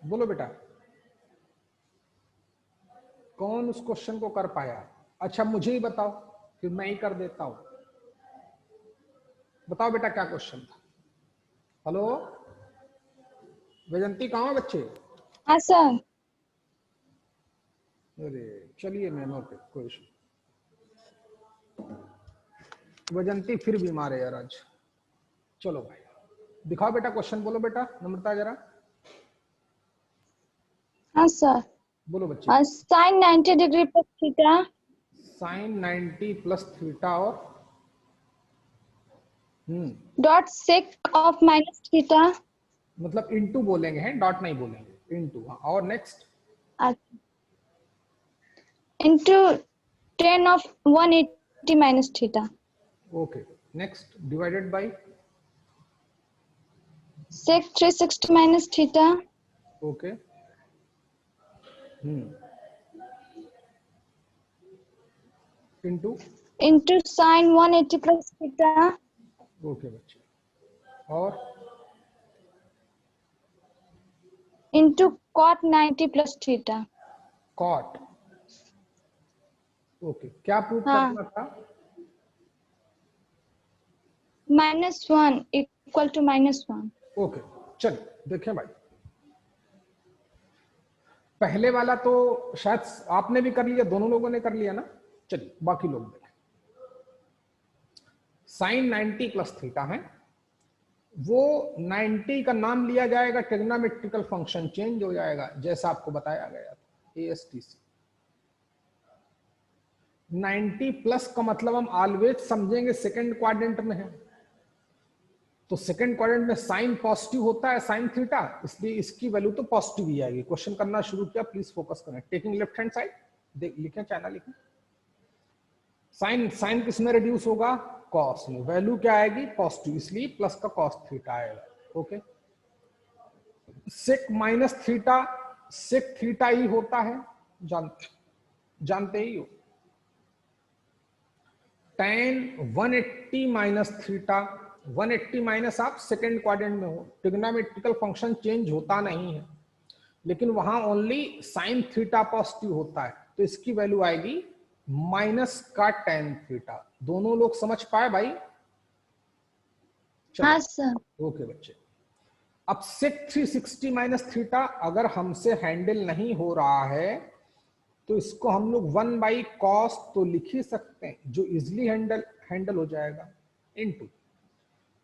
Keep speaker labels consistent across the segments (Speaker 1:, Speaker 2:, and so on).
Speaker 1: बोलो बेटा, कौन उस क्वेश्चन को कर पाया? अच्छा मुझे ही बताओ, फिर मैं ही कर देता हूं। बताओ बेटा क्या क्वेश्चन था? हेलो वैजंती, कहाँ हो बच्चे?
Speaker 2: हाँ सर।
Speaker 1: अरे चलिए मैम, ओके कोई इशू। वैजंती फिर बीमार है यार आज। चलो भाई दिखाओ बेटा क्वेश्चन, बोलो बेटा नम्रता जरा।
Speaker 2: हाँ सर।
Speaker 1: बोलो बच्चे।
Speaker 2: Sine 90 degree plus theta
Speaker 1: sine 90 plus theta और
Speaker 2: dot sec of minus theta
Speaker 1: मतलब इनटू बोलेंगे हैं, डॉट नहीं बोलेंगे, इनटू। हाँ और next?
Speaker 2: Into 10 of 180 minus theta
Speaker 1: okay next, divided by
Speaker 2: sec 360 minus theta
Speaker 1: okay into
Speaker 2: into sine 180 plus theta
Speaker 1: okay बच्चे और
Speaker 2: into cot 90 plus theta.
Speaker 1: Cot. Okay क्या प्रूफ
Speaker 2: हाँ,
Speaker 1: करना था?
Speaker 2: -1 इक्वल टू -1।
Speaker 1: ओके चलिए देखें भाई, पहले वाला तो शायद आपने भी कर लिया, दोनों लोगों ने कर लिया ना। चलिए बाकी लोग देखें। साइन 90 प्लस थीटा है, वो 90 का नाम लिया जाएगा, ट्रिग्नोमेट्रिकल फंक्शन चेंज हो जाएगा जैसा आपको बताया गया था ASTC। 90 प्लस का मतलब हम ऑलवेज समझेंगे सेकंड क्वाड्रेंट में है, तो सेकंड क्वाड्रेंट में साइन पॉजिटिव होता है, साइन थीटा, इसलिए इसकी वैल्यू तो पॉजिटिव ही आएगी। क्वेश्चन करना शुरू किया, प्लीज फोकस करें। टेकिंग लेफ्ट हैंड साइड, लिखें चाइना लिखें। साइन साइन किस में रिड्यूस होगा? कॉस में। वैल्यू क्या आएगी? पॉजिटिव, इसलिए प्लस का कॉस थीटा आएगा। Okay sec minus theta, sec theta ही होता है, जानते ही हो। tan 180 माइनस थीटा, 180 माइनस आप सेकेंड क्वाड्रेंट में हो, ट्रिग्नोमेट्रिकल फंक्शन चेंज होता नहीं है, लेकिन वहां ओनली साइन थीटा पॉजिटिव होता है, तो इसकी वैल्यू आएगी माइनस का tan थीटा। दोनों लोग समझ पाए भाई?
Speaker 2: हाँ
Speaker 1: चलो
Speaker 2: सर।
Speaker 1: ओके बच्चे। अब सेक 360 माइनस थीटा अगर हमसे हैंडल नहीं हो रहा है तो इसको हम लोग 1 बाई कॉस तो लिख ही सकते हैं, जो इजिली हैंडल हो जाएगा, इनटू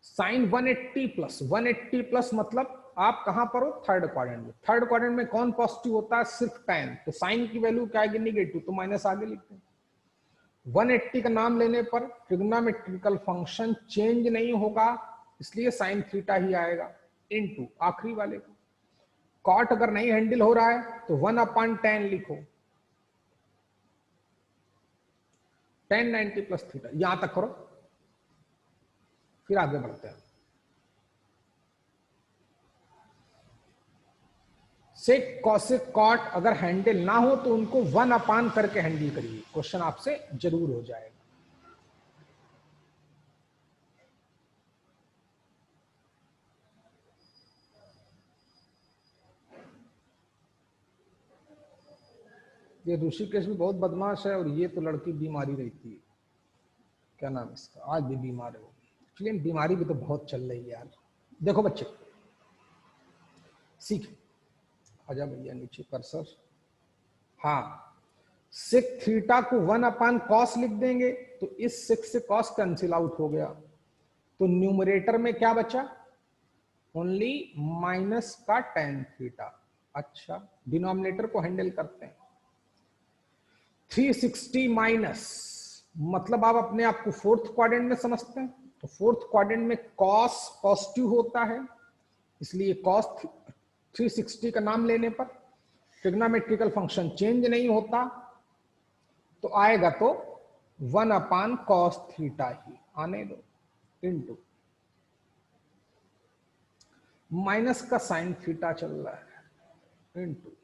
Speaker 1: साइन 180 प्लस। 180 प्लस मतलब आप कहां पर हो? थर्ड क्वाड्रेंट में। थर्ड क्वाड्रेंट में कौन पॉजिटिव होता है? सिर्फ tan, तो साइन की वैल्यू क्या आएगी? निगेटिव, तो माइनस आगे लिखते हैं। 180 का नाम लेने पर ट्रिग्नोमेट्रिकल फंक्शन चेंज नहीं होगा, इसलिए साइन थीटा ही आएगा, इनटू आखिरी वाले को। कॉट अगर नहीं हैंडल हो रहा है तो 1/tan लिखो, tan 90 प्लस थीटा, यहां तक करो, फिर आगे बढ़ते हैं। सेक कॉसेक कॉट अगर हैंडल ना हो तो उनको 1/, करके हैंडल करिए, क्वेश्चन आपसे जरूर हो जाएगा। ये ऋषिकेश भी बहुत बदमाश है, और ये तो लड़की बीमारी रहती है, क्या नाम इसका, आज भी बीमार है वो। एक्चुअली बीमारी भी तो बहुत चल रही है यार। देखो बच्चे सीख, आजा भैया नीचे कर्सर। हाँ, सेक थीटा को 1/cos लिख देंगे, तो इस सेक से कॉस कैंसिल आउट हो गया, तो न्यूमरेटर में क्या बचा? ओनली माइनस का tan थीटा। अच्छा डिनोमिनेटर को हैंडल करते हैं। 360 माइनस मतलब आप अपने आप को फोर्थ क्वाड्रेंट में समझते हैं, तो फोर्थ क्वाड्रेंट में कॉस पॉजिटिव होता है, इसलिए कॉस 360 का नाम लेने पर ट्रिग्नोमेट्रिकल फंक्शन चेंज नहीं होता, तो आएगा तो 1/cos थीटा ही आने दो, इनटू माइनस का साइन थीटा चल रहा है, इनटू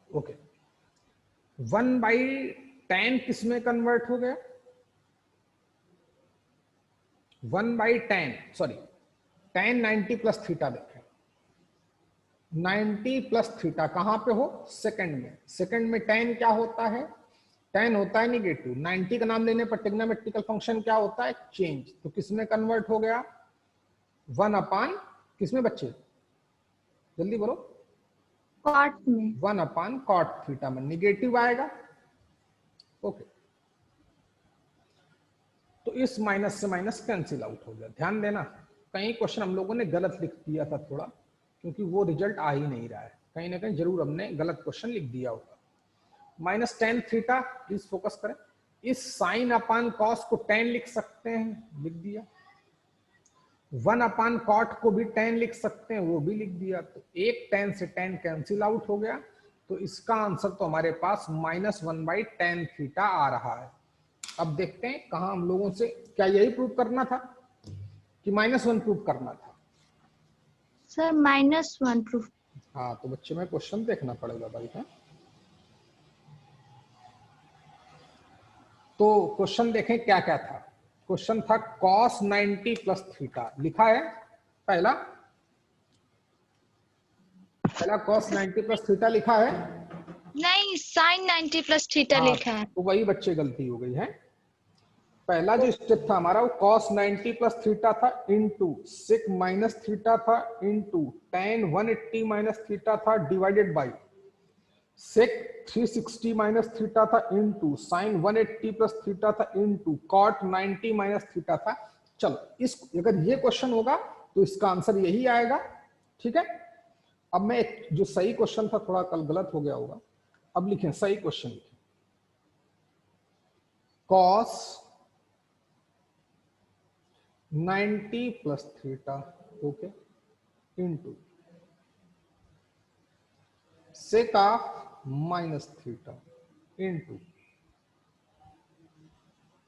Speaker 1: ओके 1/tan tan किस में कन्वर्ट हो गया, 1/tan, sorry tan 90 plus theta देखें, 90 प्लस थीटा कहां पे हो, सेकंड में। सेकंड में tan क्या होता है, tan होता है निगेटिव। 90 का नाम लेने पर ट्रिग्नोमेट्रिकल फंक्शन क्या होता है, चेंज। तो किस में कन्वर्ट हो गया, 1 किस में बच्चे, जल्दी बोलो,
Speaker 2: कॉट में।
Speaker 1: 1/cot थीटा में निगेटिव आएगा। ओके, तो इस माइनस से माइनस कैंसिल आउट हो गया। ध्यान देना, कई क्वेश्चन हम लोगों ने गलत लिख दिया था थोड़ा, क्योंकि वो रिजल्ट आ ही नहीं रहा है, कहीं ना कहीं जरूर हमने गलत क्वेश्चन लिख दिया होगा। -tan थीटा, प्लीज फोकस करें। इस sin/cos को tan लिख सकते हैं, लिख दिया। 1/cot को भी tan लिख सकते हैं, वो भी लिख दिया। तो एक tan से tan कैंसिल आउट हो गया। तो इसका आंसर तो हमारे पास -1/tan थीटा आ रहा है। अब देखते हैं कहां हम लोगों से, क्या यही प्रूव करना था कि -1 प्रूव करना था।
Speaker 2: Sir -1 proof.
Speaker 1: हाँ, तो बच्चे में क्वेश्चन देखना पड़ेगा भाई। है तो क्वेश्चन देखें क्या क्या था। क्वेश्चन था cos 90 प्लस थीटा, लिखा है पहला cos 90 प्लस थीटा लिखा है,
Speaker 2: नहीं, sin 90 प्लस थीटा
Speaker 1: हाँ,
Speaker 2: लिखा है।
Speaker 1: तो वही बच्चे गलती हो गई है। पहला जो स्टेप था हमारा वो cos 90 प्लस थीटा था, इंटू sec माइनस थीटा था, इंटू tan 180 माइनस थीटा था, divided by sec 360 minus theta था, इंटू sin 180 प्लस थीटा था, इंटू cot 90 माइनस थीटा था। चलो, इस अगर ये क्वेश्चन होगा तो इसका आंसर यही आएगा। ठीक है, अब मैं जो सही क्वेश्चन था, थोड़ा कल गलत हो गया होगा, अब लिखें सही क्वेश्चन लिखें। cos 90 plus theta, okay, into sec of minus theta, into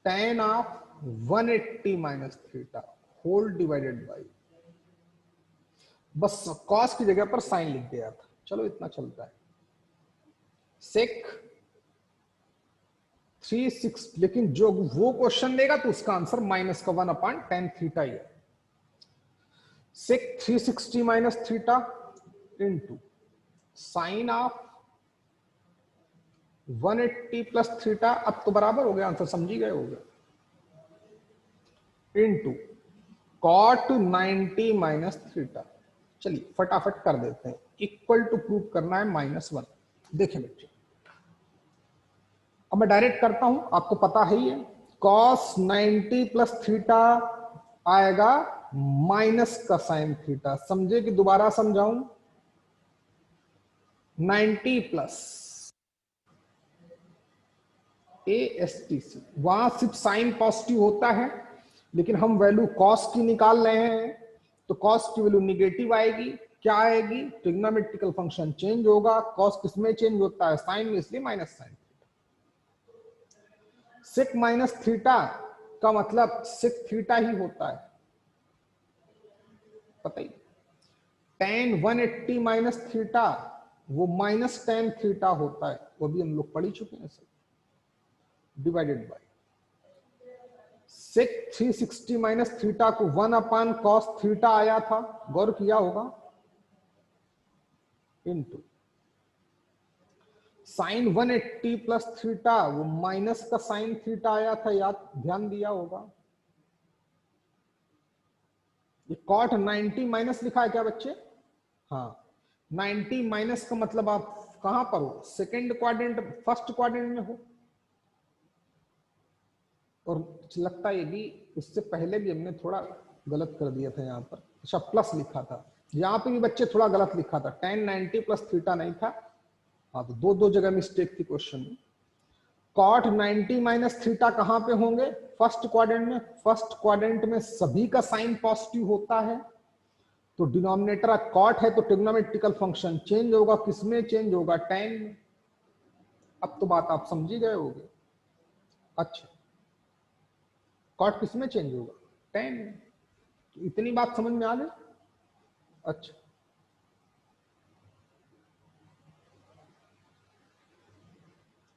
Speaker 1: tan of 180 minus theta, whole divided by, बस cos की जगह पर साइन लिख दिया था। चलो इतना चलता है। sec 360, लेकिन जो वो क्वेश्चन देगा तो उसका आंसर -1/tan थीटा ही है। sec 360 minus theta into sine of 180 plus theta, अब तो बराबर हो गया आंसर, समझी गए होगा, इंटू cot 90 माइनस थीटा। चलिए फटाफट कर देते हैं, इक्वल टू प्रूव करना है -1। देखें बच्चे, अब मैं डायरेक्ट करता हूं, आपको पता है ही है, cos 90 प्लस थीटा आएगा माइनस का साइन थीटा। समझे कि दोबारा समझाऊं, 90 प्लस ASTC, वहां सिर्फ साइन पॉजिटिव होता है, लेकिन हम वैल्यू कॉस की निकाल रहे हैं, तो कॉस की वैल्यू निगेटिव आएगी। क्या आएगी, ट्रिग्नोमेट्रिकल फंक्शन चेंज होगा। कॉस किसमें चेंज होता है, साइन में, इसलिए minus sine. Sec minus theta का मतलब सेक थीटा ही होता है, पता ही। tan 180 माइनस थीटा वो माइनस tan थीटा होता है, वो भी हम लोग पढ़ ही चुके हैं sir, divided by sec 360 minus theta को 1/cos थीटा आया था, गौर किया होगा, इंटू साइन 180 प्लस थीटा, वो माइनस का साइन थीटा आया था, याद ध्यान दिया होगा। ये cot 90 माइनस लिखा है क्या बच्चे, हाँ, 90 माइनस का मतलब आप कहां पर हो, सेकेंड क्वाड्रेंट, फर्स्ट क्वाड्रेंट में हो। और लगता है भी उससे पहले भी हमने थोड़ा गलत कर दिया था यहाँ पर, अच्छा प्लस लिखा था, यहाँ पे भी बच्चे थोड़ा गलत लिखा था, tan 90 प्लस थीटा नहीं था। हाँ, तो दो जगह मिस्टेक थी क्वेश्चन में। cot 90 माइनस थीटा कहां पे होंगे, फर्स्ट क्वाड्रेंट में। फर्स्ट क्वाड्रेंट में सभी का साइन पॉजिटिव होता है, तो डिनोमिनेटर cot है, तो ट्रिग्नोमेट्रिकल फंक्शन चेंज होगा, किसमें चेंज होगा, tan में। अब तो बात आप समझ ही गए होगे। अच्छा, cot किसमें चेंज होगा, tan में। तो इतनी बात समझ में आ गई। अच्छा,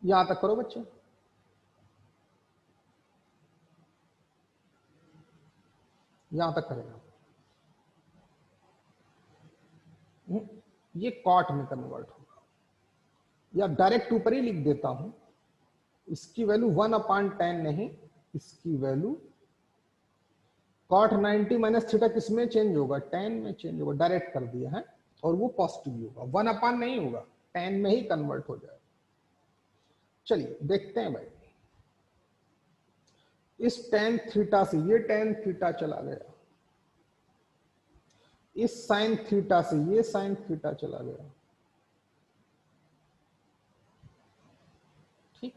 Speaker 1: यहां तक करो बच्चे। यहां तक करेगा, ये कॉट में कन्वर्ट होगा, या डायरेक्ट ऊपर ही लिख देता हूं, इसकी वैल्यू 1/10 नहीं, इसकी वैल्यू कॉट 90 माइनस थीटा किस में चेंज होगा, 10 में चेंज होगा, डायरेक्ट कर दिया है, और वो पॉजिटिव होगा, 1/, नहीं होगा, 10 में ही कन्वर्ट हो जाएगा। चलिए देखते हैं भाई, इस tan थीटा से ये tan थीटा चला गया, इस sin थीटा से ये sin थीटा चला गया, ठीक,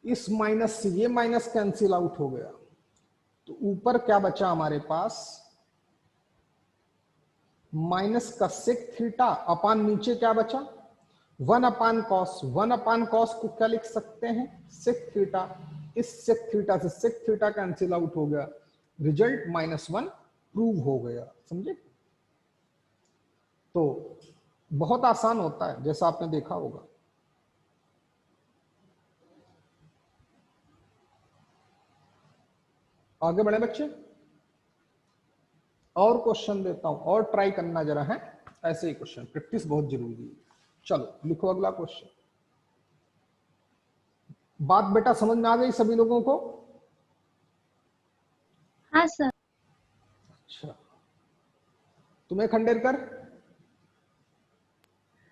Speaker 1: इस माइनस से ये माइनस कैंसिल आउट हो गया, तो ऊपर क्या बचा हमारे पास, माइनस का सेक थीटा अपान नीचे क्या बचा 1/cos, 1/cos को क्या लिख सकते हैं, सेक थीटा, इस सेक थीटा से सेक थीटा कैंसिल आउट हो गया, रिजल्ट -1 प्रूव हो गया, समझे। तो बहुत आसान होता है, जैसा आपने देखा होगा। आगे बढ़े बच्चे, और क्वेश्चन देता हूं, और ट्राई करना जरा है, ऐसे ही क्वेश्चन, प्रैक्टिस बहुत जरूरी है। चलो लिखो अगला क्वेश्चन। बात बेटा समझ में आ गई सभी लोगों को?
Speaker 2: हाँ सर।
Speaker 1: अच्छा, तुम्हें खंडेरकर?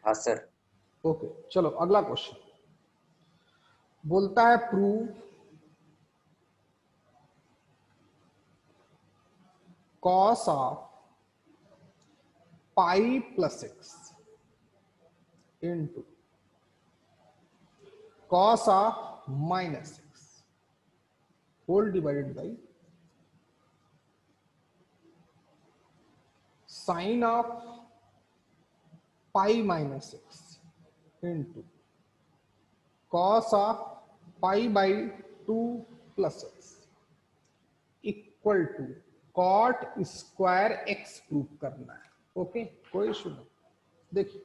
Speaker 3: हाँ सर।
Speaker 1: ओके, चलो अगला क्वेश्चन बोलता है prove cos of pi plus x into cos of minus x whole divided by sine of pi minus x into cos of pi by 2 plus x equal to cot square x prove करना है। Okay, कोई issue नहीं। देखिए,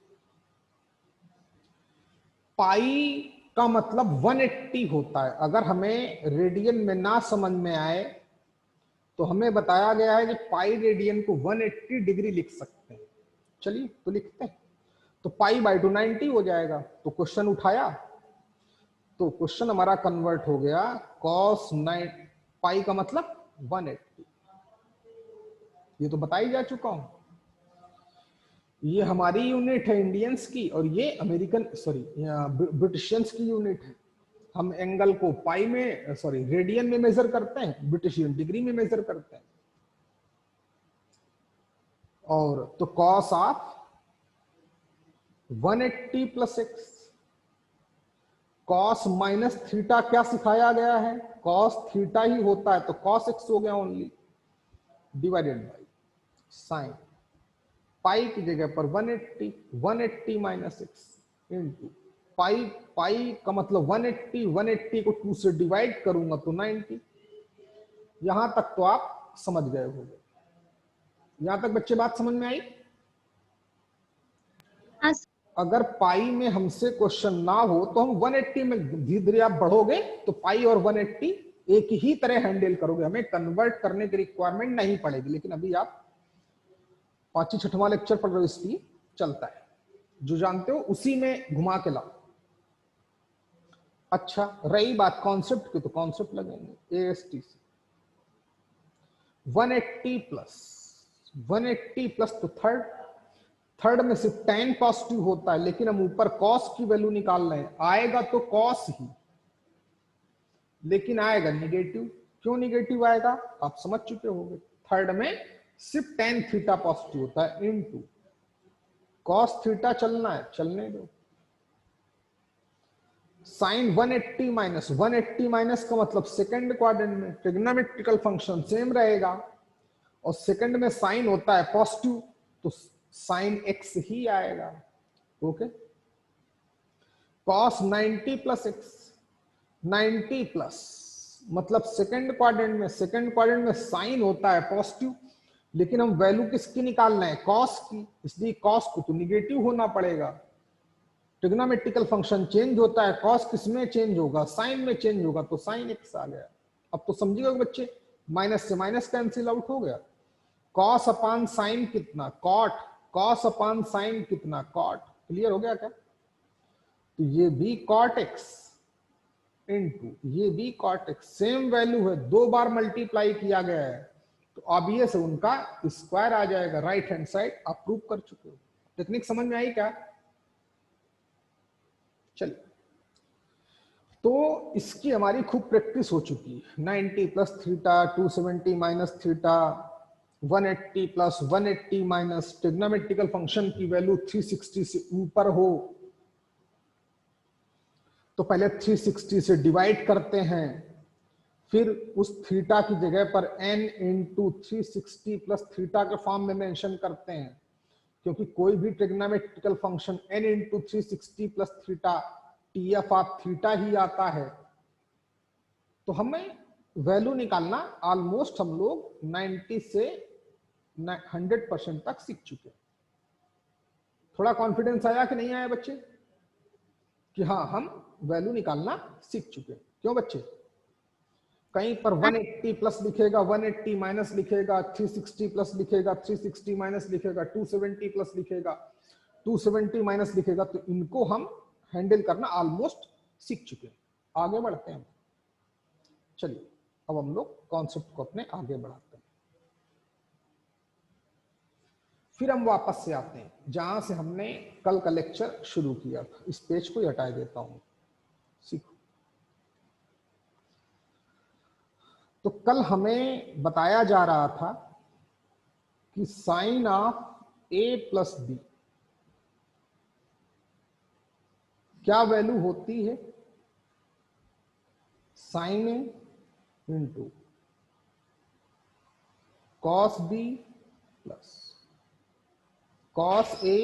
Speaker 1: पाई का मतलब 180 होता है, अगर हमें रेडियन में ना समझ में आए तो हमें बताया गया है कि पाई रेडियन को 180 डिग्री लिख सकते हैं। चलिए तो लिखते हैं, तो पाई बाई 2 90 हो जाएगा, तो क्वेश्चन उठाया, तो क्वेश्चन हमारा कन्वर्ट हो गया cos 9 पाई का मतलब 180, ये तो बताई जा चुका हूं। ये हमारी यूनिट है इंडियंस की, और ये अमेरिकन सॉरी ब्रिटिशियंस की यूनिट है। हम एंगल को पाई में सॉरी रेडियन में मेजर करते हैं, ब्रिटिशियन डिग्री में मेजर करते हैं। और तो cos of 180 plus x, cos minus theta क्या सिखाया गया है, cos थीटा ही होता है, तो cos x हो गया only, divided by sine pi की जगह पर 180, 180 माइनस एक्स इंटू पाई, पाई का मतलब 180, 180 को 2 से डिवाइड करूंगा तो 90। यहां तक तो आप समझ गए होंगे। यहां तक बच्चे बात समझ में आई?
Speaker 2: हाँ
Speaker 1: अगर पाई में हमसे क्वेश्चन ना हो तो हम 180 में धीरे धीरे आप बढ़ोगे तो पाई और 180 एक ही तरह हैंडल करोगे, हमें कन्वर्ट करने की रिक्वायरमेंट नहीं पड़ेगी। लेकिन अभी आप 5वां 6वां लेक्चर पढ़ रहे हो, इसलिए चलता है, जो जानते हो उसी में घुमा के लाओ। अच्छा, रही बात कॉन्सेप्ट की, तो कॉन्सेप्ट लगेंगे एएसटी से 180 प्लस तो थर्ड में सिर्फ tan पॉजिटिव होता है, लेकिन हम ऊपर cos की वैल्यू निकाल रहे हैं, आएगा तो cos ही, लेकिन आएगा निगेटिव। क्यों निगेटिव आएगा आप समझ चुके होंगे, थर्ड में सिर्फ tan थीटा पॉजिटिव होता है इनटू cos थीटा चलना है, चलने दो, साइन 180 माइनस, 180 माइनस का मतलब सेकंड क्वाड्रेंट में ट्रिग्नोमेट्रिकल फंक्शन सेम रहेगा, और सेकंड में साइन होता है पॉजिटिव, तो साइन एक्स ही आएगा। Okay, cos 90 plus x, 90 plus मतलब सेकंड क्वाड्रेंट में साइन होता है पॉजिटिव, लेकिन हम वैल्यू किसकी निकाल रहे हैं, cos की, इसलिए cos को तो निगेटिव होना पड़ेगा। ट्रिग्नोमेट्रिकल फंक्शन चेंज होता है, cos किस में चेंज होगा, साइन में चेंज होगा, तो साइन एक्स आ गया। अब तो समझिएगा बच्चे, माइनस से माइनस कैंसिल आउट हो गया। कॉस अपान साइन कितना, कॉट, कॉस अपान साइन कितना, कॉट। क्लियर हो गया क्या? तो ये भी कॉट एक्स इनटू ये भी कॉट एक्स, सेम वैल्यू है, 2 बार मल्टीप्लाई किया गया है, तो ऑब्वियस है उनका स्क्वायर आ जाएगा। राइट हैंड साइड आप प्रूव कर चुके हो। टेक्निक समझ में आई क्या? चलिए, तो इसकी हमारी खूब प्रैक्टिस हो चुकी है। 90 plus theta, 270 minus theta, 180 plus 180 minus, trigonometrical function की वैल्यू 360 से ऊपर हो तो पहले 360 से डिवाइड करते हैं, फिर उस थीटा की जगह पर n इंटू 360 प्लस थीटा के फॉर्म में मेंशन करते हैं, क्योंकि कोई भी trigonometrical function n into 360 plus theta TF of theta ही आता है। तो हमें वैल्यू निकालना ऑलमोस्ट हम लोग 90 से 100% तक सीख चुके हैं। थोड़ा कॉन्फिडेंस आया कि नहीं आया बच्चे कि हाँ हम वैल्यू निकालना सीख चुके हैं? क्यों बच्चे? कहीं पर 180 प्लस लिखेगा, 180 माइनस लिखेगा, 360 प्लस लिखेगा, 360 माइनस लिखेगा, 270 प्लस लिखेगा, 270 माइनस लिखेगा, तो इनको हम हैंडल करना ऑलमोस्ट सीख चुके हैं। आगे बढ़ते हैं। चलिए अब हम लोग कॉन्सेप्ट को अपने आगे बढ़ाते हैं। फिर हम वापस से आते हैं जहां से हमने कल का लेक्चर शुरू किया था। इस पेज को हटा देता हूं, सीखो। तो कल हमें बताया जा रहा था कि sine of A plus B क्या वैल्यू होती है? Sine A into cos B plus cos A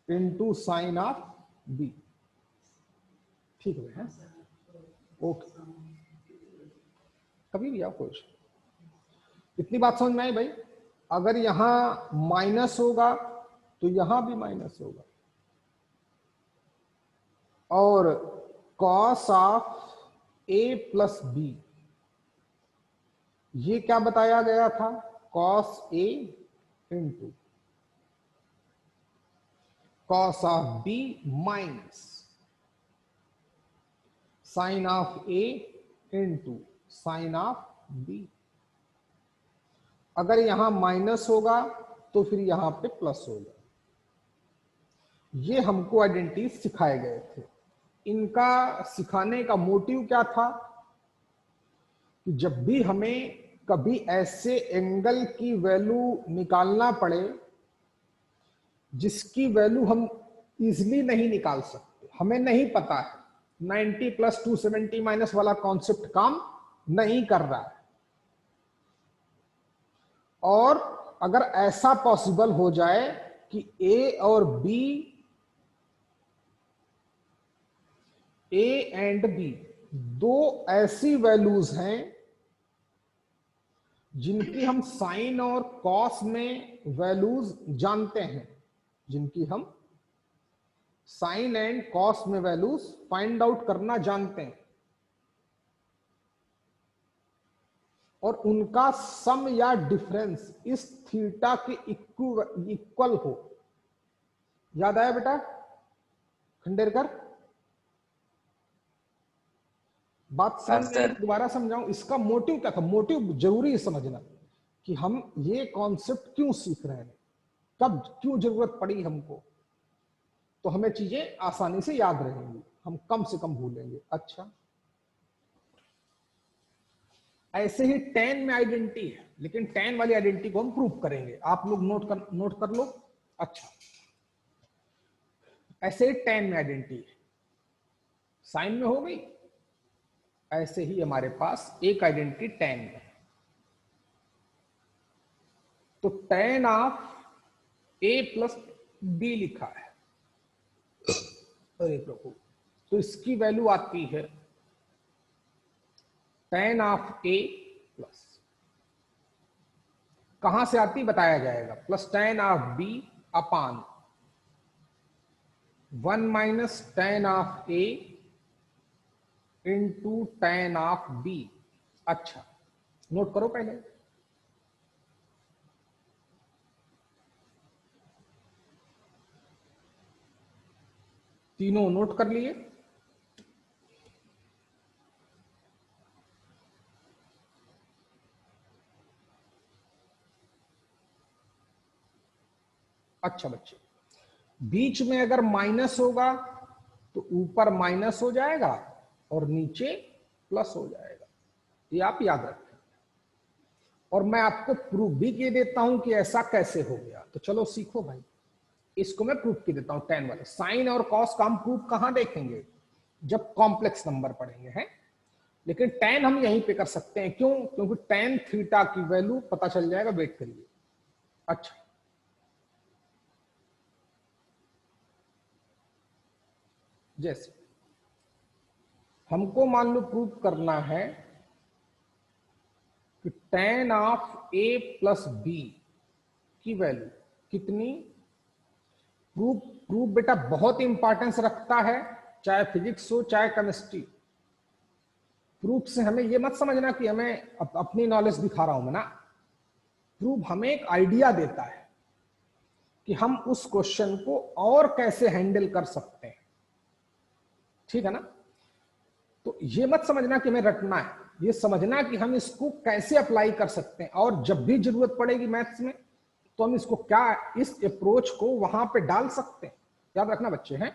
Speaker 1: into sine of B. ठीक है, ओके, कभी भी आप कोई इतनी बात समझ में आई भाई? अगर यहां माइनस होगा तो यहां भी माइनस होगा, और cos of A plus B ये क्या बताया गया था? Cos A into cos of B minus sine of A into sine of B. अगर यहां माइनस होगा तो फिर यहां पे प्लस होगा। ये हमको आइडेंटिटी सिखाए गए थे। इनका सिखाने का मोटिव क्या था कि जब भी हमें कभी ऐसे एंगल की वैल्यू निकालना पड़े जिसकी वैल्यू हम इजीली नहीं निकाल सकते, हमें नहीं पता है, 90 प्लस 270 माइनस वाला कॉन्सेप्ट काम नहीं कर रहा है, और अगर ऐसा पॉसिबल हो जाए कि ए और बी, ए एंड बी दो ऐसी वैल्यूज हैं जिनकी हम साइन और कॉस में वैल्यूज जानते हैं, जिनकी हम साइन एंड कॉस में वैल्यूज फाइंड आउट करना जानते हैं, और उनका सम या डिफरेंस इस थीटा के इक्वल हो। याद आया बेटा खंडेरकर? बात समझ में? दोबारा समझाऊं इसका मोटिव क्या था? मोटिव जरूरी है समझना कि हम ये कॉन्सेप्ट क्यों सीख रहे हैं, कब क्यों जरूरत पड़ी हमको, तो हमें चीजें आसानी से याद रहेंगी, हम कम से कम भूलेंगे। अच्छा, ऐसे ही tan में आइडेंटिटी है, लेकिन tan वाली आइडेंटिटी को हम प्रूव करेंगे। आप लोग नोट कर लो। अच्छा, ऐसे ही tan में आइडेंटिटी है, साइन में हो गई, ऐसे ही हमारे पास एक आइडेंटिटी tan में है। तो tan of a plus B लिखा है, अरे प्रभु, तो इसकी वैल्यू आती है tan ऑफ a प्लस, कहां से आती बताया जाएगा, plus tan of b upon 1 minus tan of a into tan of b। अच्छा, नोट करो पहले। तीनों नोट कर लिए? अच्छा बच्चे, बीच में अगर माइनस होगा तो ऊपर माइनस हो जाएगा और नीचे प्लस हो जाएगा, ये आप याद रखें। और मैं आपको प्रूफ भी के देता हूं कि ऐसा कैसे हो गया, तो चलो सीखो भाई। इसको मैं प्रूफ के देता हूं, टेन वाले। साइन और कॉस का हम प्रूफ कहां देखेंगे? जब कॉम्प्लेक्स नंबर पढ़ेंगे हैं। लेकिन टेन हम यहीं पे कर सकते हैं, क्यों? क्योंकि टेन थीटा की वैल्यू पता चल जाएगा, वेट करिए। अच्छा, जैसे हमको मान लो प्रूफ करना है कि tan of A plus B की वैल्यू कितनी। प्रूफ प्रूफ बेटा बहुत इंपॉर्टेंस रखता है, चाहे फिजिक्स हो चाहे केमिस्ट्री। प्रूफ से हमें ये मत समझना कि हमें अपनी नॉलेज दिखा रहा हूं मैं ना। प्रूफ हमें एक आइडिया देता है कि हम उस क्वेश्चन को और कैसे हैंडल कर सकते हैं, ठीक है ना। तो ये मत समझना कि हमें रटना है, ये समझना कि हम इसको कैसे अप्लाई कर सकते हैं, और जब भी जरूरत पड़ेगी मैथ्स में तो हम इसको क्या, इस अप्रोच को वहां पे डाल सकते हैं। याद रखना बच्चे हैं,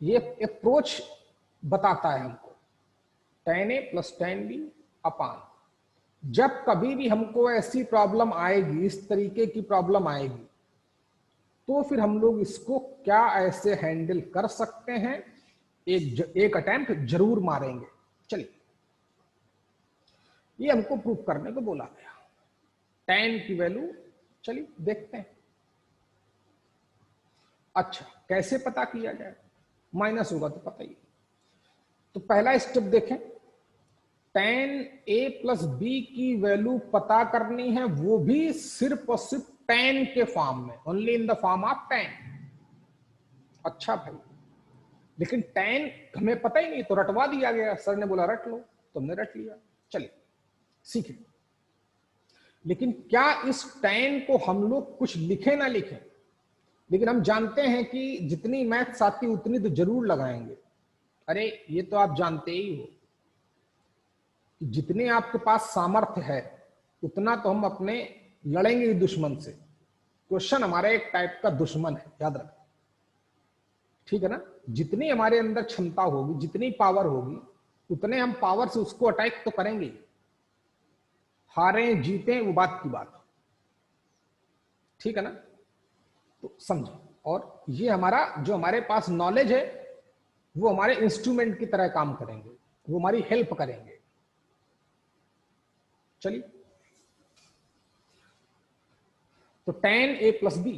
Speaker 1: ये अप्रोच बताता है हमको टेन ए प्लस टेन बी अपान। जब कभी भी हमको ऐसी प्रॉब्लम आएगी, इस तरीके की प्रॉब्लम आएगी, तो फिर हम लोग इसको क्या ऐसे हैंडल कर सकते हैं, एक अटेम्प्ट जरूर मारेंगे। चलिए, ये हमको प्रूफ करने को बोला गया, टेन की वैल्यू। चलिए देखते हैं। अच्छा, कैसे पता किया जाए? माइनस होगा तो पता ही। तो पहला स्टेप देखें, टेन ए प्लस बी की वैल्यू पता करनी है, वो भी सिर्फ और सिर्फ टेन के फॉर्म में, only in the form of ten. अच्छा भाई, लेकिन टेन हमें पता ही नहीं, तो रटवा दिया गया, सर ने बोला रट लो, तुमने रट लिया। चलिए सीखें। लेकिन क्या इस टेन को हम लोग कुछ लिखे ना लिखें, लेकिन हम जानते हैं कि जितनी मैथ्स आती उतनी तो जरूर लगाएंगे। अरे ये तो आप जानते ही हो कि जितने आपके पास सामर्थ्य है उतना तो हम अपने लड़ेंगे ही दुश्मन से। क्वेश्चन हमारा एक टाइप का दुश्मन है, याद रखें, ठीक है ना। जितनी हमारे अंदर क्षमता होगी, जितनी पावर होगी, उतने हम पावर से उसको अटैक तो करेंगे। हारे जीते वो बात की बात, ठीक है ना। तो समझो, और ये हमारा जो हमारे पास नॉलेज है वो हमारे इंस्ट्रूमेंट की तरह काम करेंगे, वो हमारी हेल्प करेंगे। चलिए, तो टेन ए प्लस बी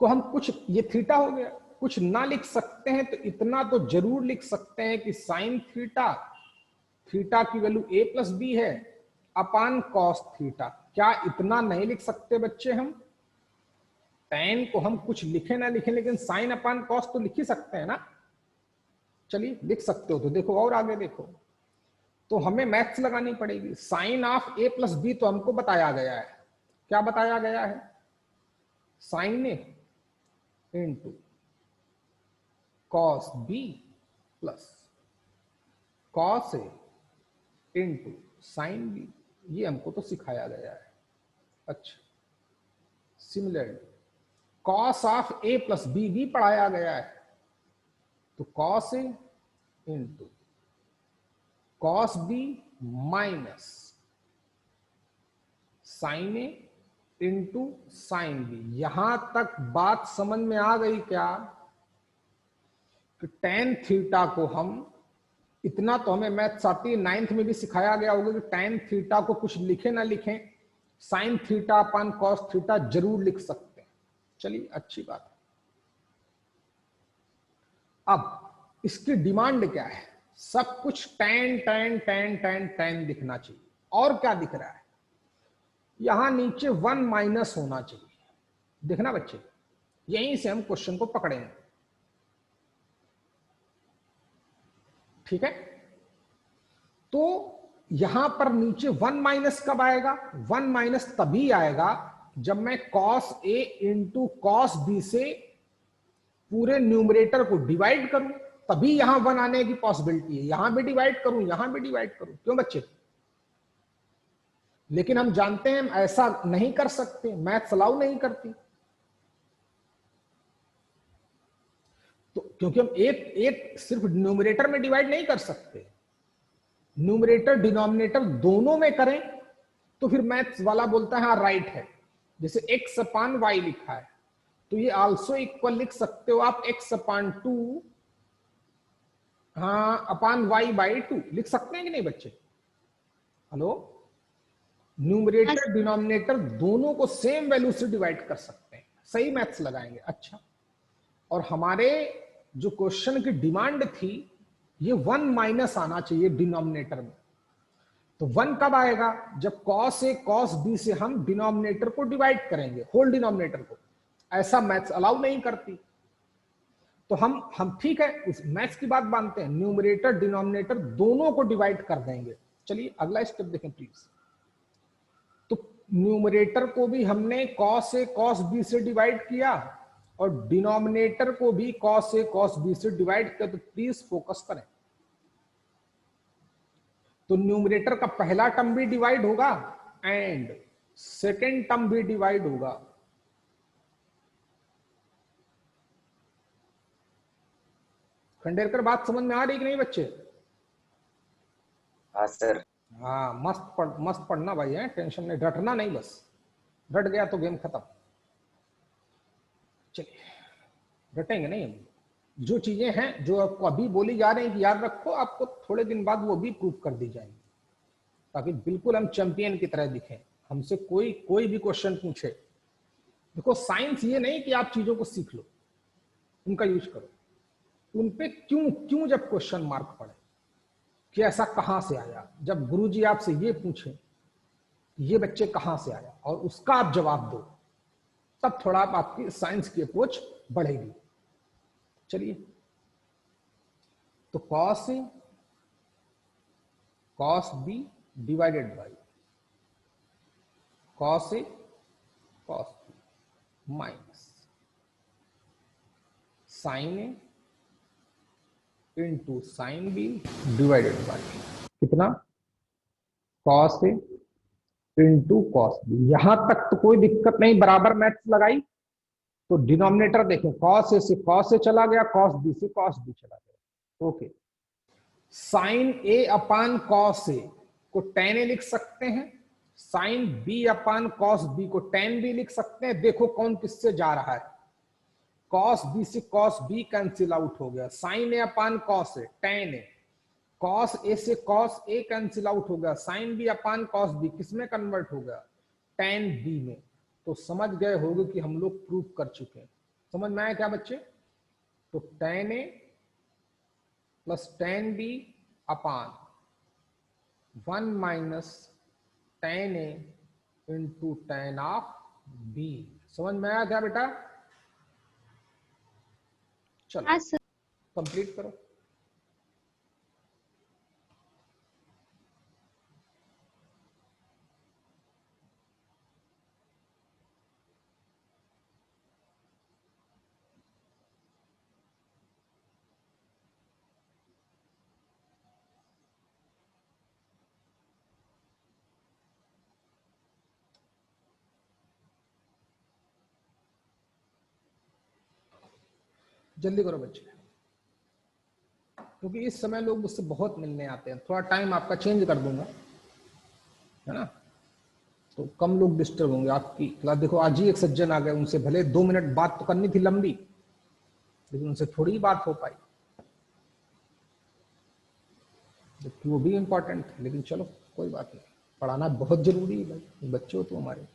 Speaker 1: को हम कुछ, ये थीटा हो गया, कुछ ना लिख सकते हैं तो इतना तो जरूर लिख सकते हैं कि साइन थीटा, थीटा की वैल्यू ए प्लस बी है अपान कॉस थीटा। क्या इतना नहीं लिख सकते बच्चे हम? टेन को हम कुछ लिखे ना लिखे, लेकिन साइन अपान कॉस तो लिख ही सकते हैं ना। चलिए लिख सकते हो तो देखो, और आगे देखो, तो हमें मैथ्स लगानी पड़ेगी। Sine of A plus B तो हमको बताया गया है, क्या बताया गया है? Sine A into cos B plus cos A into sine B, ये हमको तो सिखाया गया है। अच्छा, similarly cos of A plus B भी पढ़ाया गया है, तो cos A into cos B minus sine A into sine B. यहां तक बात समझ में आ गई क्या? कि टेन थीटा को हम, इतना तो हमें मैथ्स आती है, नाइन्थ में भी सिखाया गया होगा कि टेन थीटा को कुछ लिखे ना लिखें, sine theta upon cos theta जरूर लिख सकते हैं। चलिए अच्छी बात है। अब इसकी डिमांड क्या है? सब कुछ ten ten ten ten ten दिखना चाहिए। और क्या दिख रहा है? यहां नीचे वन माइनस होना चाहिए, देखना बच्चे, यहीं से हम क्वेश्चन को पकड़ेंगे, ठीक है। तो यहां पर नीचे 1 माइनस कब आएगा? 1 माइनस तभी आएगा जब मैं cos A into cos B से पूरे न्यूमरेटर को डिवाइड करूं, तभी यहां 1 आने की पॉसिबिलिटी है। यहां भी डिवाइड करूं, यहां भी डिवाइड करूं। क्यों बच्चे? लेकिन हम जानते हैं हम ऐसा नहीं कर सकते, मैथ्स अलाउ नहीं करती। तो क्योंकि हम एक एक सिर्फ न्यूमरेटर में डिवाइड नहीं कर सकते, न्यूमरेटर डिनोमिनेटर दोनों में करें तो फिर मैथ्स वाला बोलता है हाँ राइट है। जैसे x अपान y लिखा है तो ये आल्सो इक्वल लिख सकते हो आप x अपान 2 हाँ अपान y बाई 2 लिख सकते हैं कि नहीं बच्चे? हेलो, न्यूमरेटर डिनोमिनेटर दोनों को सेम वैल्यू से डिवाइड कर सकते हैं। सही मैथ्स लगाएंगे। अच्छा, और हमारे जो क्वेश्चन की डिमांड थी ये 1 माइनस आना चाहिए डिनोमिनेटर में। तो 1 कब आएगा? जब cos A cos B से हम डिनोमिनेटर को डिवाइड करेंगे, होल डिनोमिनेटर को। ऐसा मैथ्स अलाउ नहीं करती। तो हम ठीक है उस मैथ्स की बात मानते हैं, न्यूमरेटर डिनोमिनेटर दोनों को डिवाइड कर देंगे। चलिए अगला स्टेप देखें प्लीज। तो न्यूमरेटर को भी हमने cos A cos B से डिवाइड किया और डिनोमिनेटर को भी cos A cos B से डिवाइड किया। तो प्लीज फोकस करें। तो न्यूमरेटर का पहला टर्म भी डिवाइड होगा एंड सेकेंड टर्म भी डिवाइड होगा। खंडेरकर बात समझ में आ रही कि नहीं बच्चे?
Speaker 3: हाँ सर।
Speaker 1: हाँ मस्त पढ़ना भाई है, टेंशन नहीं, रटना नहीं, बस रट गया तो गेम खत्म। चलिए रटेंगे नहीं हम। जो चीजें हैं जो आपको अभी बोली जा रही हैं कि याद रखो, आपको थोड़े दिन बाद वो भी प्रूव कर दी जाएंगी ताकि बिल्कुल हम चैंपियन की तरह दिखें। हमसे कोई भी क्वेश्चन पूछे, देखो साइंस ये नहीं कि आप चीजों को सीख लो, उनका यूज करो। उन पे क्यों क्यों जब क्वेश्चन मार्क पड़े कि ऐसा कहां से आया, जब गुरुजी आपसे ये पूछे ये बच्चे कहां से आया और उसका आप जवाब दो, तब थोड़ा आपकी साइंस की अप्रोच बढ़ेगी। चलिए, तो cos A cos B divided by cos A cos B minus sin A into sin B divided by कितना? cos A into cos B। यहां तक तो कोई दिक्कत नहीं, बराबर मैथ्स लगाई। तो डिनोमिनेटर देखें, cos A से cos A चला गया, cos B से cos B चला गया। Okay, sin A upon cos A को tan A लिख सकते हैं, sin B अपान cos B को tan B लिख सकते हैं। देखो कौन किससे जा रहा है, cos B से cos B कैंसिल आउट हो गया, sin A upon cos A tan A, cos A से cos A कैंसिल आउट हो गया, sin B अपान cos B किसमें कन्वर्ट हो गया? tan B में। तो समझ गए होंगे कि हम लोग प्रूव कर चुके हैं। समझ में आया क्या बच्चे? तो tan A plus tan B upon 1 minus tan A into tan of B। समझ में आया क्या बेटा? चलो
Speaker 2: हाँ सर।
Speaker 1: कंप्लीट करो। जल्दी करो बच्चे, क्योंकि इस समय लोग मुझसे बहुत मिलने आते हैं। थोड़ा टाइम आपका चेंज कर दूंगा, है ना, तो कम लोग डिस्टर्ब होंगे आपकी क्लास। देखो आज ही एक सज्जन आ गए, उनसे भले 2 मिनट बात तो करनी थी लंबी, लेकिन उनसे थोड़ी ही बात हो पाई, जबकि वो भी इंपॉर्टेंट है। लेकिन चलो कोई बात नहीं, पढ़ाना बहुत जरूरी है भाई, बच्चे हो तो हमारे।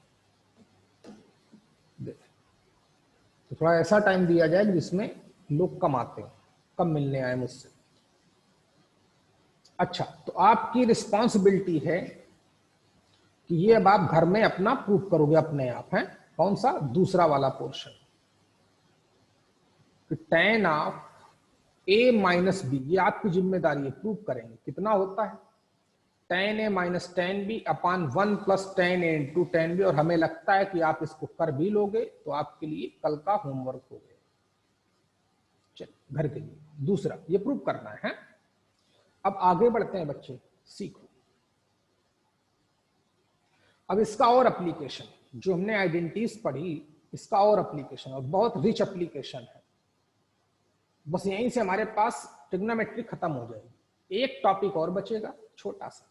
Speaker 1: तो थोड़ा ऐसा टाइम दिया जाए जिसमें लोग कम आते हैं, कम मिलने आए मुझसे। अच्छा, तो आपकी रिस्पॉन्सिबिलिटी है कि ये अब आप घर में अपना प्रूफ करोगे अपने आप, है कौन सा? दूसरा वाला portion, tan of A minus B, ये आपकी जिम्मेदारी है, प्रूफ करेंगे। कितना होता है? tan a minus tan b upon 1 plus tan a into tan b, और हमें लगता है कि आप इसको कर भी लोगे तो आपके लिए कल का होमवर्क हो गया। चलिए घर के लिए दूसरा ये प्रूव करना है। अब आगे बढ़ते हैं बच्चे, सीखो। अब इसका और एप्लीकेशन, जो हमने आइडेंटिटीज पढ़ी, इसका और एप्लीकेशन, और बहुत रिच एप्लीकेशन है। बस यहीं से हमारे पास ट्रिग्नोमेट्री खत्म हो जाएगी। एक टॉपिक और बचेगा छोटा सा,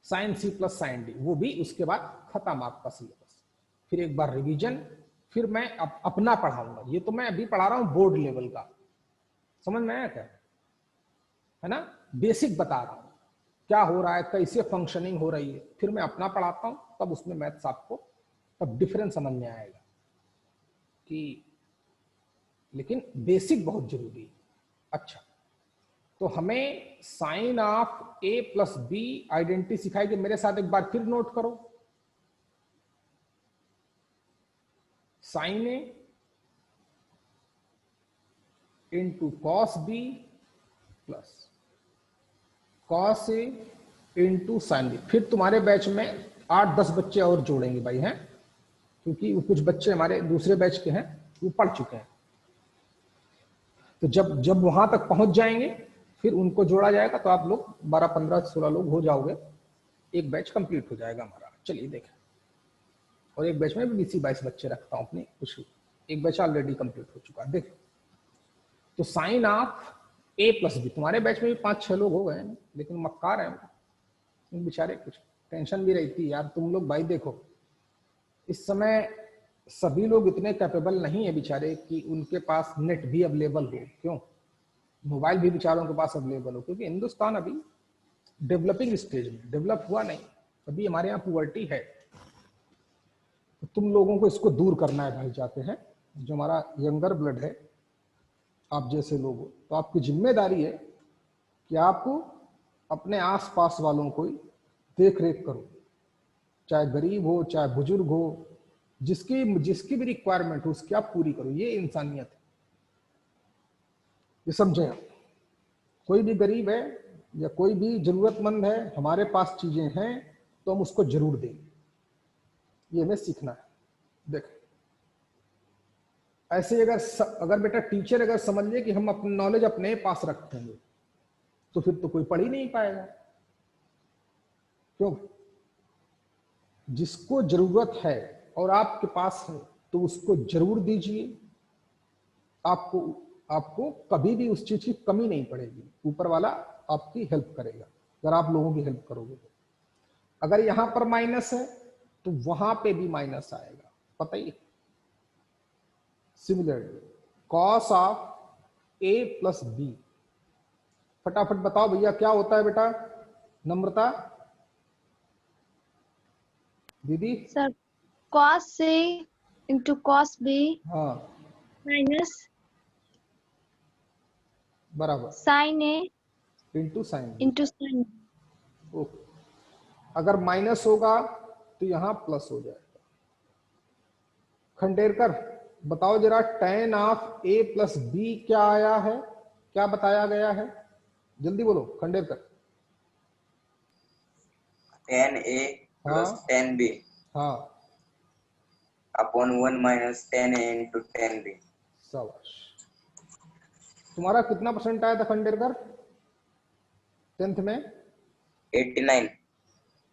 Speaker 1: sine C plus sine D, वो भी उसके बाद खत्म आपका सिलेबस। फिर एक बार रिवीजन, फिर मैं अपना पढ़ाऊंगा। ये तो मैं अभी पढ़ा रहा हूं बोर्ड लेवल का, समझ में आया क्या, है ना, बेसिक बता रहा हूं क्या हो रहा है, कैसे फंक्शनिंग हो रही है। फिर मैं अपना पढ़ाता हूं, तब उसमें मैथ्स आपको तब डिफरेंस समझ में आएगा कि, लेकिन बेसिक बहुत जरूरी है। अच्छा, तो हमें sine of A plus B identity सिखाएगी। मेरे साथ एक बार फिर नोट करो, sine A into cos B plus cos A into sine B. फिर तुम्हारे बैच में 8-10 बच्चे और जोड़ेंगे भाई, हैं, क्योंकि वो कुछ बच्चे हमारे दूसरे बैच के हैं, वो पढ़ चुके हैं। तो जब जब वहां तक पहुंच जाएंगे फिर उनको जोड़ा जाएगा, तो आप लोग 12, 15, 16 लोग हो जाओगे, एक बैच कंप्लीट हो जाएगा हमारा। चलिए देखें, और एक बैच में भी 20-22 बच्चे रखता हूं अपनी खुशी, एक बैच ऑलरेडी कंप्लीट हो चुका है। देखो, तो sine of A plus B, तुम्हारे बैच में भी 5-6 लोग हो गए, लेकिन मक्कार हैं बेचारे, कुछ टेंशन भी रहती है यार। तुम लोग भाई देखो, इस समय सभी लोग इतने कैपेबल नहीं है बेचारे कि उनके पास नेट भी अवेलेबल हो, क्यों, मोबाइल भी बेचारों के पास अवेलेबल हो, क्योंकि हिंदुस्तान अभी डेवलपिंग स्टेज में, डेवलप हुआ नहीं, अभी हमारे यहाँ पुअर्टी है। तो तुम लोगों को इसको दूर करना है भाई, जाते हैं जो हमारा यंगर ब्लड है, आप जैसे लोग हो, तो आपकी जिम्मेदारी है कि आपको अपने आसपास वालों को देख रेख करो, चाहे गरीब हो चाहे बुजुर्ग हो, जिसकी भी रिक्वायरमेंट हो उसकी आप पूरी करो। ये इंसानियत है, ये समझे आप। कोई भी गरीब है या कोई भी जरूरतमंद है, हमारे पास चीजें हैं तो हम उसको जरूर देंगे, ये हमें सीखना है। देख, ऐसे अगर बेटा टीचर अगर समझ ले कि हम अपनी नॉलेज अपने पास रखेंगे, तो फिर तो कोई पढ़ ही नहीं पाएगा। क्यों, जिसको जरूरत है और आपके पास है तो उसको जरूर दीजिए, आपको आपको कभी भी उस चीज की कमी नहीं पड़ेगी। ऊपर वाला आपकी हेल्प करेगा अगर आप लोगों की हेल्प करोगे तो। अगर यहां पर माइनस है तो वहां पे भी माइनस आएगा, पता ही। Similarly cos of A plus B, फटाफट बताओ भैया क्या होता है बेटा, नम्रता दीदी।
Speaker 2: Sir cos A into cos B
Speaker 1: हाँ
Speaker 2: माइनस
Speaker 1: बराबर
Speaker 2: sine A
Speaker 1: into sine B.
Speaker 2: Into sine.
Speaker 1: Okay, अगर माइनस होगा तो यहां प्लस हो जाएगा। खंडेरकर बताओ जरा, tan of A plus B क्या आया है, क्या बताया गया है, जल्दी बोलो खंडेरकर।
Speaker 3: tan a plus
Speaker 1: हाँ
Speaker 3: tan b
Speaker 1: हाँ,
Speaker 3: upon 1 minus tan a into tan b।
Speaker 1: शाबाश। तुम्हारा कितना परसेंट आया था खंडेरकर 10th में?
Speaker 3: 89।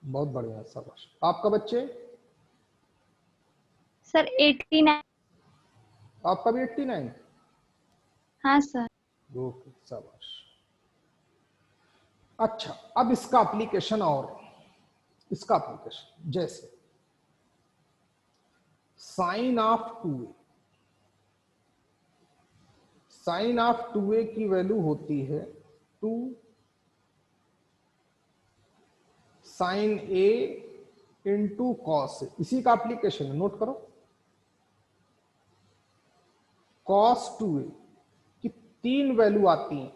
Speaker 1: बहुत बढ़िया, शाबाश। आपका बच्चे?
Speaker 2: सर 89।
Speaker 1: आपका भी 89?
Speaker 2: हाँ सर।
Speaker 1: ओके, शाबाश। अच्छा, अब इसका एप्लीकेशन, और इसका एप्लीकेशन जैसे sign of 2a, sign of 2a की वैल्यू होती है 2 sign a into cos A, इसी का एप्लीकेशन है, नोट करो। कॉस 2a की 3 वैल्यू आती हैं,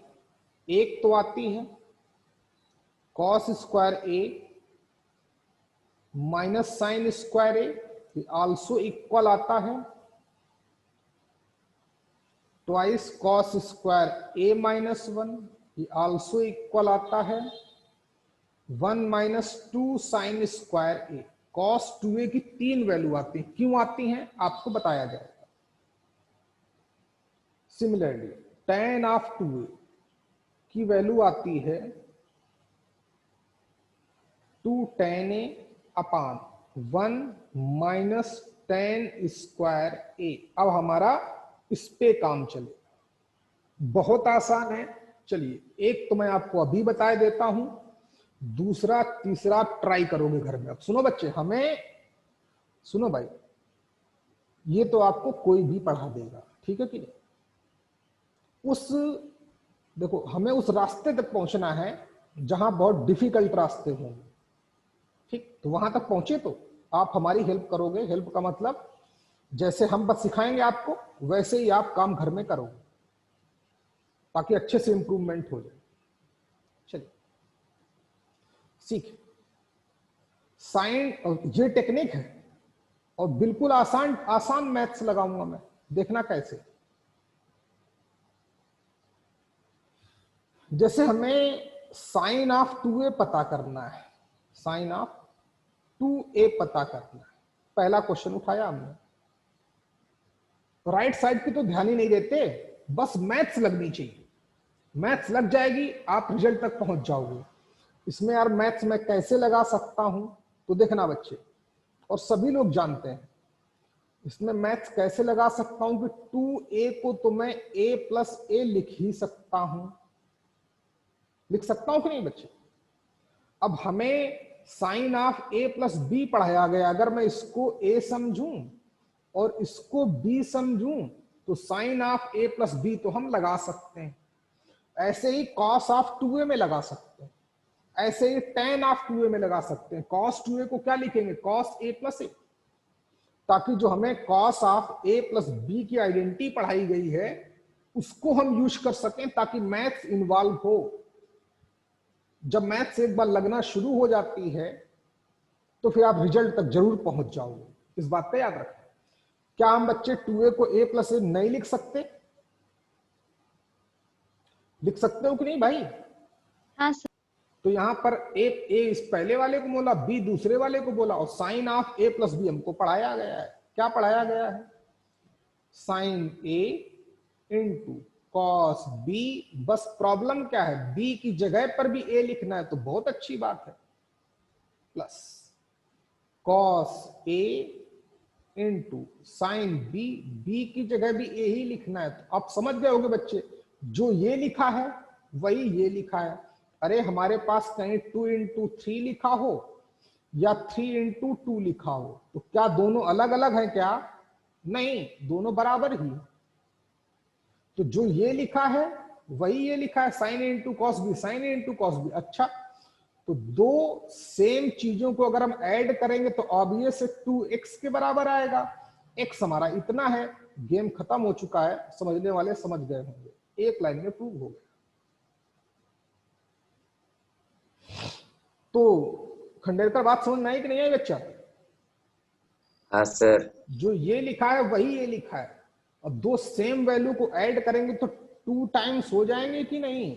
Speaker 1: एक तो आती है कॉस स्क्वायर ए माइनस साइन स्क्वायर ए, आल्सो इक्वल आता है ट्वाइस कॉस स्क्वायर ए माइनस 1, ये आल्सो इक्वल आता है 1 माइनस 2 साइन स्क्वायर ए। कॉस 2a की 3 वैल्यू आती है, क्यों आती हैं आपको बताया जाएगा। सिमिलरली tan ऑफ 2a की वैल्यू आती है 2 tan a upon 1 minus tan square A. अब हमारा इस पे काम चले, बहुत आसान है। चलिए एक तो मैं आपको अभी बता देता हूं, दूसरा तीसरा आप ट्राई करोगे घर में। अब सुनो बच्चे, हमें सुनो भाई, ये तो आपको कोई भी पढ़ा देगा, ठीक है कि नहीं। उस देखो, हमें उस रास्ते तक पहुंचना है जहां बहुत डिफिकल्ट रास्ते होंगे, ठीक। तो वहां तक पहुंचे तो आप हमारी हेल्प करोगे। हेल्प का मतलब जैसे हम बस सिखाएंगे आपको, वैसे ही आप काम घर में करोगे, ताकि अच्छे से इंप्रूवमेंट हो जाए। चलिए सीख, साइन, ये टेक्निक है और बिल्कुल आसान आसान मैथ्स लगाऊंगा मैं, देखना कैसे। जैसे हमें साइन ऑफ 2a पता करना है, साइन ऑफ 2a पता करना है। पहला क्वेश्चन उठाया हमने, राइट साइड की तो ध्यान ही नहीं देते, बस मैथ्स लगनी चाहिए। मैथ्स लग जाएगी, आप रिजल्ट तक पहुंच जाओगे। इसमें यार मैथ्स मैं कैसे लगा सकता हूं, तो देखना बच्चे, और सभी लोग जानते हैं इसमें मैथ्स कैसे लगा सकता हूं कि 2a को तो मैं a प्लस ए लिख ही सकता हूं, लिख सकता हूं कि नहीं बच्चे। अब हमें sine of a plus B पढ़ाया गया, अगर मैं इसको a समझूं और इसको b समझूं तो sine of a plus B तो हम लगा सकते हैं। ऐसे ही कॉस ऑफ 2a में लगा सकते हैं, ऐसे ही tan ऑफ 2a में लगा सकते हैं। कॉस 2a को क्या लिखेंगे, कॉस a प्लस ए, ताकि जो हमें cos of a plus B की आइडेंटिटी पढ़ाई गई है उसको हम यूज कर सकें, ताकि मैथ्स इन्वॉल्व हो। जब मैथ्स एक बार लगना शुरू हो जाती है तो फिर आप रिजल्ट तक जरूर पहुंच जाओगे, इस बात का याद रखें। क्या हम बच्चे 2a को a प्लस ए नहीं लिख सकते, लिख सकते हो कि नहीं भाई।
Speaker 2: हाँ सर।
Speaker 1: तो यहां पर ए इस पहले वाले को बोला, बी दूसरे वाले को बोला, और sine of a plus B हमको पढ़ाया गया है। क्या पढ़ाया गया है, sine a into cos B. बस प्रॉब्लम क्या है, b की जगह पर भी a लिखना है, तो बहुत अच्छी बात है, plus cos a into sine B, B की जगह भी a ही लिखना है। तो आप समझ गए होगे बच्चे, जो ये लिखा है वही ये लिखा है। अरे हमारे पास कहीं 2 इंटू 3 लिखा हो या 3 इंटू 2 लिखा हो, तो क्या दोनों अलग अलग हैं क्या, नहीं, दोनों बराबर ही। तो जो ये लिखा है वही ये लिखा है, sine into cos B, sine into cos B. अच्छा, तो दो सेम चीजों को अगर हम ऐड करेंगे तो ऑब्वियस 2x के बराबर आएगा। x हमारा इतना है, गेम खत्म हो चुका है, समझने वाले समझ गए होंगे, एक लाइन में प्रूव हो गया। तो खंडेलकर बात समझ में आई कि नहीं आई बच्चा।
Speaker 3: हाँ सर।
Speaker 1: जो ये लिखा है वही ये लिखा है, और दो सेम वैल्यू को ऐड करेंगे तो 2 टाइम्स हो जाएंगे कि नहीं।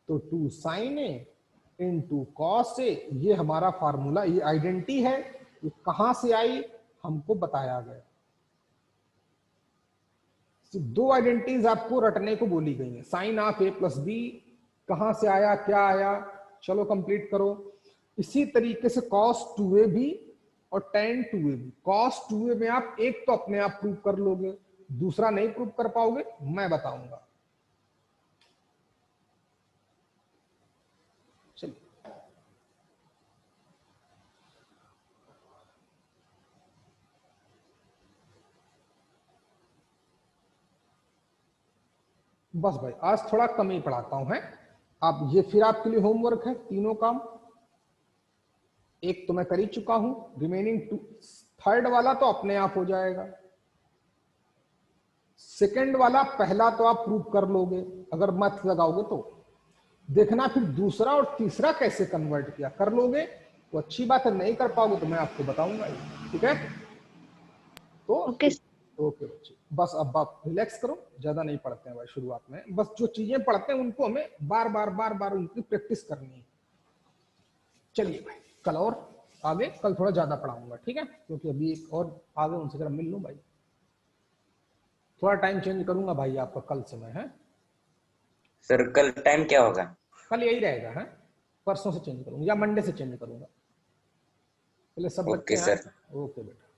Speaker 1: तो 2 sign A into cos A, ये हमारा फार्मूला, ये आइडेंटिटी है। ये कहां से आई हमको बताया गया। दो आइडेंटिटीज आपको रटने को बोली गई है। Sine of A plus B कहां से आया, क्या आया, चलो कंप्लीट करो। इसी तरीके से कॉस 2a भी और tan 2a भी। कॉस 2a में आप एक तो अपने आप प्रूव कर लोगे, दूसरा नहीं प्रूव कर पाओगे, मैं बताऊंगा। चलिए बस भाई आज थोड़ा कम ही पढ़ाता हूं, है आप, ये फिर आपके लिए होमवर्क है। तीनों काम एक तो मैं कर ही चुका हूं, रिमेनिंग 2, थर्ड वाला तो अपने आप हो जाएगा। सेकंड वाला पहला तो आप प्रूव कर लोगे अगर मैथ लगाओगे तो, देखना फिर दूसरा और तीसरा कैसे कन्वर्ट किया, कर लोगे तो अच्छी बात है, नहीं कर पाओगे तो मैं आपको बताऊंगा, ठीक है। तो
Speaker 2: ओके।
Speaker 1: ओके बच्चे, बस अब आप रिलैक्स करो, ज्यादा नहीं पढ़ते हैं भाई शुरुआत में, बस जो चीजें पढ़ते हैं उनको हमें बार बार उनकी प्रैक्टिस करनी है। चलिए भाई, कल और आगे, कल थोड़ा ज्यादा पढ़ाऊंगा, ठीक है, क्योंकि अभी एक और आगे उनसे जरा मिल लूं भाई। थोड़ा टाइम चेंज करूंगा भाई आपका कल से मैं, है
Speaker 3: सर कल टाइम क्या होगा?
Speaker 1: कल यही रहेगा, है परसों से चेंज करूंगा या मंडे से चेंज करूंगा। पहले सब
Speaker 3: ओके
Speaker 1: बच्चे आए।
Speaker 3: सर।
Speaker 1: ओके बेटा।